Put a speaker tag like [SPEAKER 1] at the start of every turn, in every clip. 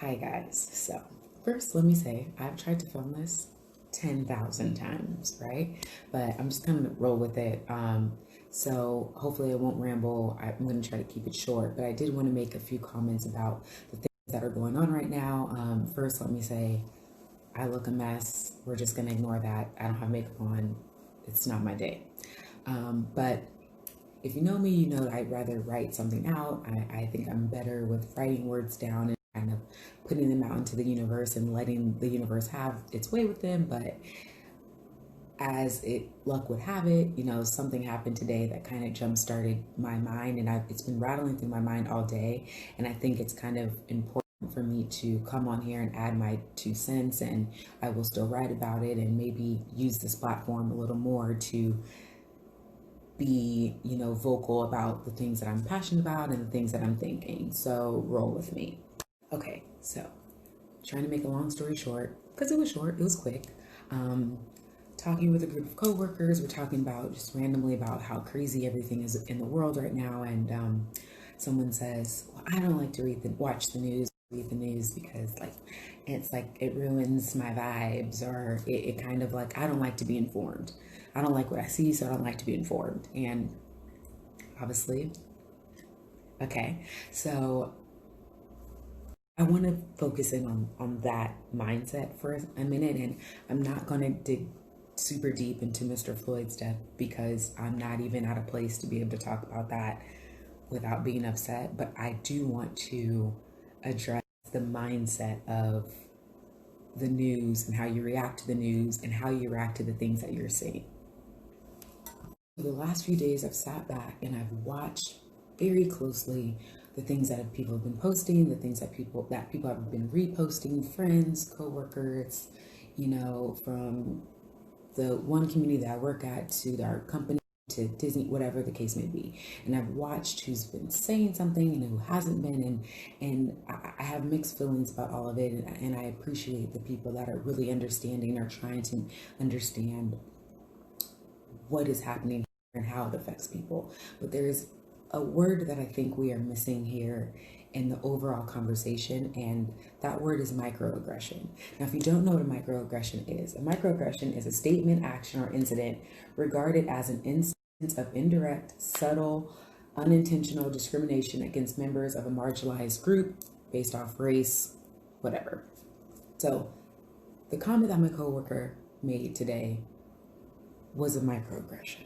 [SPEAKER 1] Hi guys. So first, let me say I've tried to film this 10,000 times, right? But I'm just gonna roll with it. So hopefully I won't ramble. I'm gonna try to keep it short, but I did want to make a few comments about the things that are going on right now. First, let me say I look a mess. We're just gonna ignore that. I don't have makeup on. It's not my day. But if you know me, you know that I'd rather write something out. I think I'm better with writing words down and kind of putting them out into the universe and letting the universe have its way with them. But as it luck would have it, something happened today that kind of jump started my mind, and it's been rattling through my mind all day. And I think it's kind of important for me to come on here and add my 2 cents, and I will still write about it and maybe use this platform a little more to be, vocal about the things that I'm passionate about and the things that I'm thinking. So roll with me. Okay, so trying to make a long story short, because it was short, it was quick. Um, Talking with a group of coworkers, we're talking about just randomly about how crazy everything is in the world right now, and someone says, "Well, I don't like to watch the news, read the news because like it ruins my vibes, or it kind of like I don't like to be informed. I don't like what I see, so I don't like to be informed." And obviously, okay, so I want to focus in on that mindset for a minute, and I'm not going to dig super deep into Mr. Floyd's death because I'm not even at a place to be able to talk about that without being upset. But I do want to address the mindset of the news and how you react to the news and how you react to the things that you're seeing. For the last few days, I've sat back and I've watched very closely the things that people have been posting, the things that people have been reposting, friends, coworkers, from the one community that I work at to our company to Disney, whatever the case may be. And I've watched who's been saying something and who hasn't been, and I have mixed feelings about all of it. And I appreciate the people that are really understanding or trying to understand what is happening and how it affects people. But there's a word that I think we are missing here in the overall conversation, and that word is microaggression. Now, if you don't know what a microaggression is a statement, action, or incident regarded as an instance of indirect, subtle, unintentional discrimination against members of a marginalized group based off race, whatever. So, the comment that my coworker made today was a microaggression.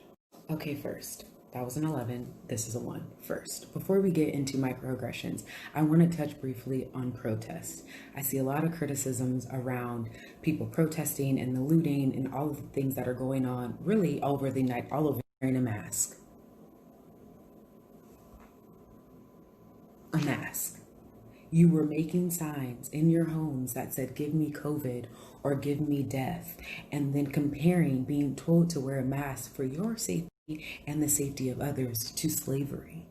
[SPEAKER 1] Okay, first, that was an 11. This is a 1. First, before we get into microaggressions, I want to touch briefly on protests. I see a lot of criticisms around people protesting and the looting and all of the things that are going on really all over the night, all over wearing a mask. A mask. You were making signs in your homes that said, "Give me COVID" or "Give me death," and then comparing being told to wear a mask for your safety and the safety of others to slavery.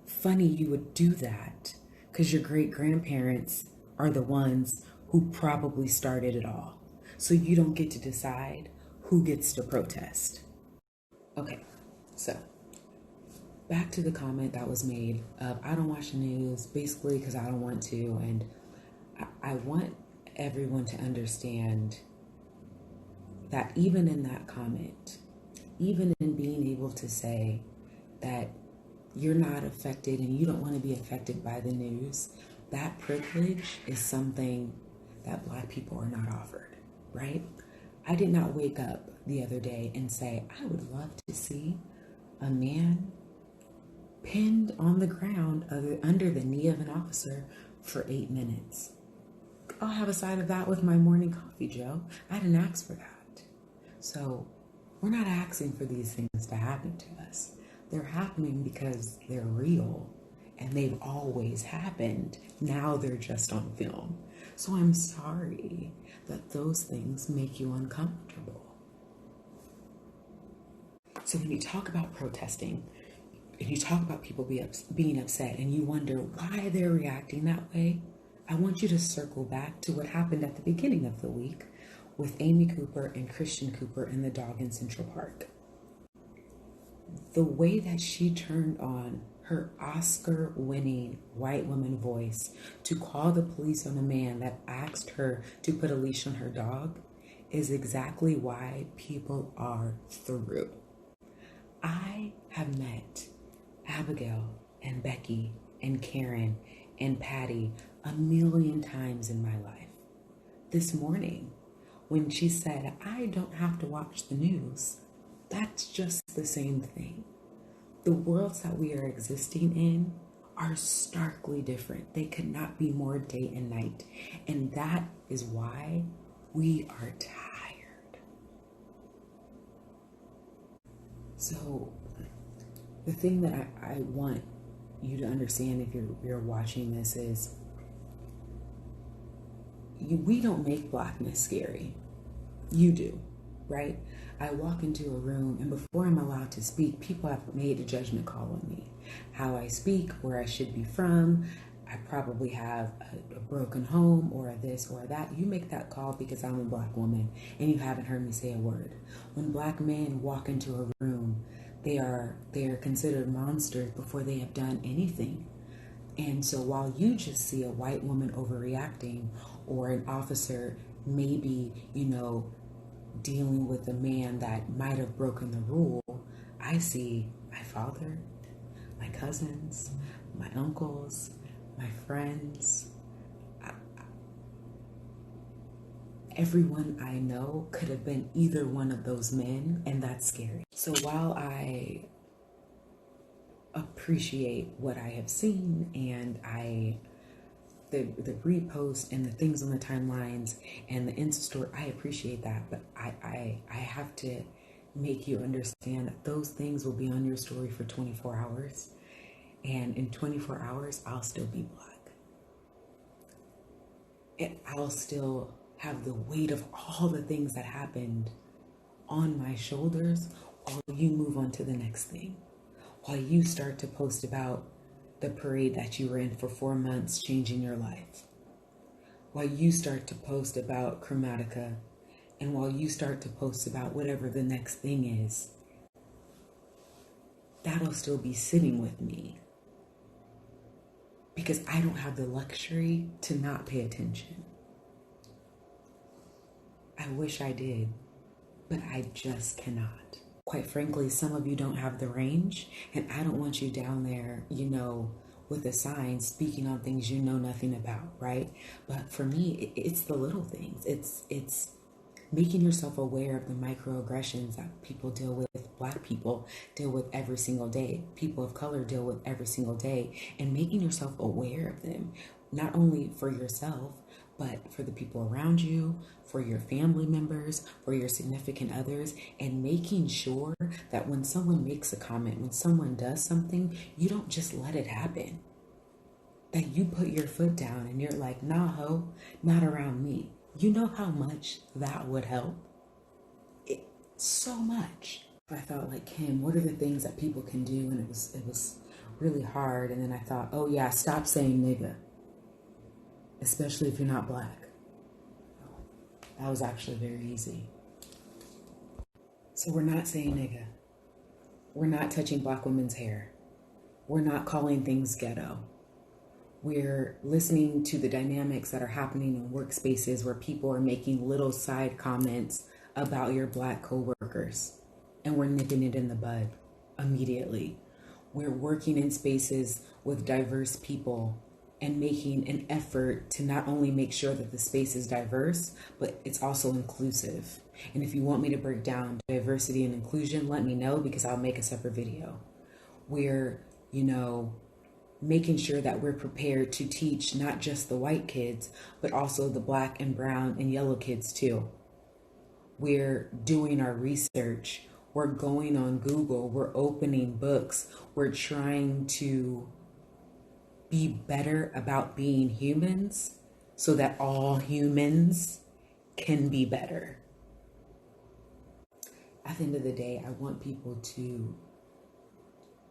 [SPEAKER 1] Funny you would do that because your great grandparents are the ones who probably started it all. So you don't get to decide who gets to protest. Okay, so back to the comment that was made of I don't watch the news basically because I don't want to, and I want everyone to understand that even in that comment, even in being able to say that you're not affected and you don't want to be affected by the news, that privilege is something that Black people are not offered, right? I did not wake up the other day and say, I would love to see a man pinned on the ground under the knee of an officer for 8 minutes. I'll have a side of that with my morning coffee, Joe. I didn't ask for that. So we're not asking for these things to happen to us. They're happening because they're real and they've always happened. Now they're just on film. So I'm sorry that those things make you uncomfortable. So when you talk about protesting, and you talk about people being upset and you wonder why they're reacting that way, I want you to circle back to what happened at the beginning of the week with Amy Cooper and Christian Cooper and the dog in Central Park. The way that she turned on her Oscar-winning white woman voice to call the police on a man that asked her to put a leash on her dog is exactly why people are through. I have met Abigail and Becky and Karen and Patty a million times in my life. This morning, when she said, I don't have to watch the news, that's just the same thing. The worlds that we are existing in are starkly different. They could not be more day and night. And that is why we are tired. So the thing that I want you to understand if you're watching this is we don't make blackness scary. You do, right? I walk into a room and before I'm allowed to speak, people have made a judgment call on me. How I speak, where I should be from. I probably have a broken home or a this or that. You make that call because I'm a black woman and you haven't heard me say a word. When black men walk into a room, they are considered monsters before they have done anything. And so while you just see a white woman overreacting or an officer maybe, dealing with a man that might have broken the rule, I see my father, my cousins, my uncles, my friends. Everyone I know could have been either one of those men, and that's scary. So while I appreciate what I have seen and the repost and the things on the timelines and the Insta story, I appreciate that, but I have to make you understand that those things will be on your story for 24 hours. And in 24 hours, I'll still be black. And I'll still have the weight of all the things that happened on my shoulders while you move on to the next thing. While you start to post about the parade that you were in for 4 months, changing your life. While you start to post about Chromatica, and while you start to post about whatever the next thing is, that'll still be sitting with me. Because I don't have the luxury to not pay attention. I wish I did, but I just cannot. Quite frankly, some of you don't have the range, and I don't want you down there, with a sign speaking on things you know nothing about, right? But for me, it's the little things. It's making yourself aware of the microaggressions that people deal with, black people deal with every single day, people of color deal with every single day, and making yourself aware of them, not only for yourself, but for the people around you, for your family members, for your significant others, and making sure that when someone makes a comment, when someone does something, you don't just let it happen. That you put your foot down and you're like, nah, ho, not around me. You know how much that would help? So much. I thought, like, Kim, what are the things that people can do? And it was really hard. And then I thought, oh yeah, stop saying nigga. Especially if you're not black. That was actually very easy. So we're not saying nigga. We're not touching black women's hair. We're not calling things ghetto. We're listening to the dynamics that are happening in workspaces where people are making little side comments about your black coworkers. And we're nipping it in the bud immediately. We're working in spaces with diverse people and making an effort to not only make sure that the space is diverse, but it's also inclusive. And if you want me to break down diversity and inclusion, let me know because I'll make a separate video. We're, making sure that we're prepared to teach not just the white kids, but also the black and brown and yellow kids too. We're doing our research. We're going on Google. We're opening books. We're trying to be better about being humans so that all humans can be better. At the end of the day, I want people to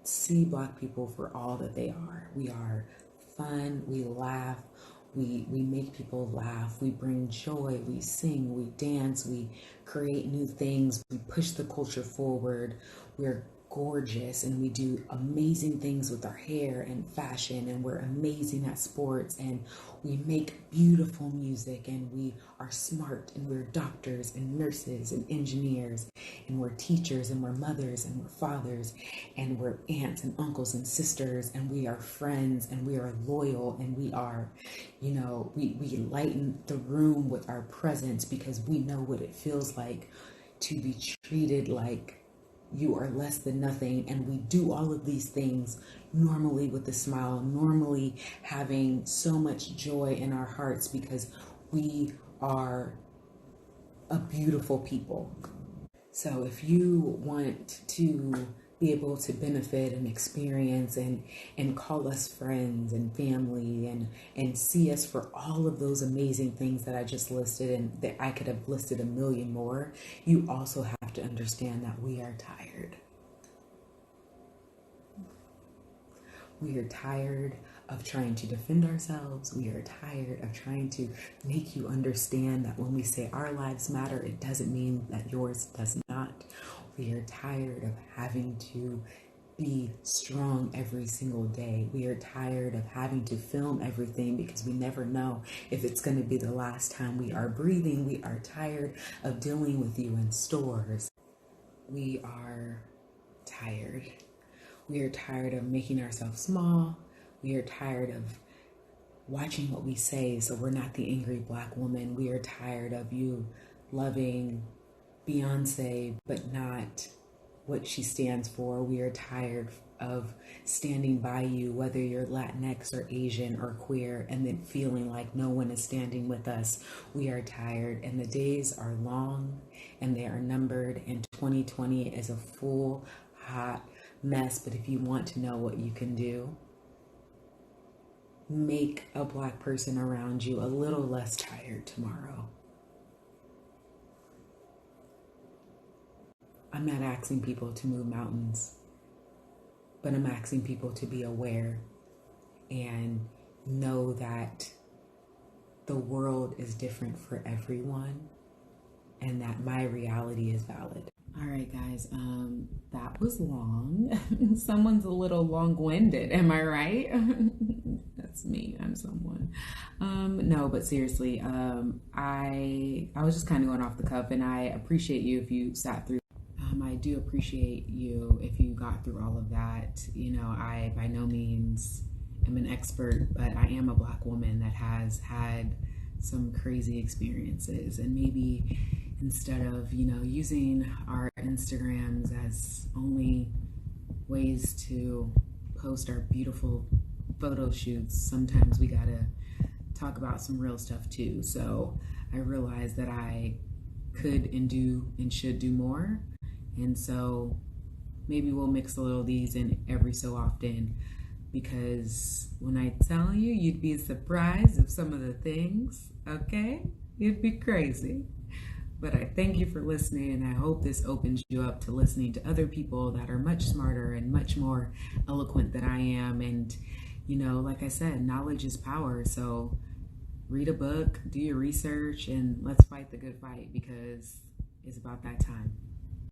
[SPEAKER 1] see black people for all that they are. We are fun, we laugh, we make people laugh, we bring joy, we sing, we dance, we create new things, we push the culture forward. We're gorgeous and we do amazing things with our hair and fashion, and we're amazing at sports, and we make beautiful music, and we are smart, and we're doctors and nurses and engineers, and we're teachers, and we're mothers, and we're fathers, and we're aunts and uncles and sisters, and we are friends, and we are loyal, and we are, we lighten the room with our presence because we know what it feels like to be treated like you are less than nothing. And we do all of these things normally with a smile, normally having so much joy in our hearts because we are a beautiful people. So if you want to be able to benefit and experience and call us friends and family and see us for all of those amazing things that I just listed, and that I could have listed a million more, you also have to understand that we are tired. We are tired of trying to defend ourselves. We are tired of trying to make you understand that when we say our lives matter, it doesn't mean that yours does not. We are tired of having to be strong every single day. We are tired of having to film everything because we never know if it's going to be the last time we are breathing. We are tired of dealing with you in stores. We are tired. We are tired of making ourselves small. We are tired of watching what we say so we're not the angry Black woman. We are tired of you loving Beyonce but not what she stands for. We are tired of standing by you, whether you're Latinx or Asian or queer, and then feeling like no one is standing with us. We are tired, and the days are long and they are numbered, and 2020 is a full, hot mess. But if you want to know what you can do, make a Black person around you a little less tired tomorrow. I'm not asking people to move mountains, but I'm asking people to be aware and know that the world is different for everyone and that my reality is valid. All right, guys, that was long. Someone's a little long-winded, am I right? That's me, I'm someone. No, but seriously, I was just kind of going off the cuff, and I appreciate you if you sat through. I do appreciate you if you got through all of that. I by no means am an expert, but I am a Black woman that has had some crazy experiences, and maybe instead of using our Instagrams as only ways to post our beautiful photo shoots, sometimes we gotta talk about some real stuff too. So I realized that I could and do and should do more, and so maybe we'll mix a little of these in every so often, because when I tell you, you'd be surprised of some of the things, okay? You'd be crazy. But I thank you for listening, and I hope this opens you up to listening to other people that are much smarter and much more eloquent than I am. And, like I said, knowledge is power. So read a book, do your research, and let's fight the good fight, because it's about that time.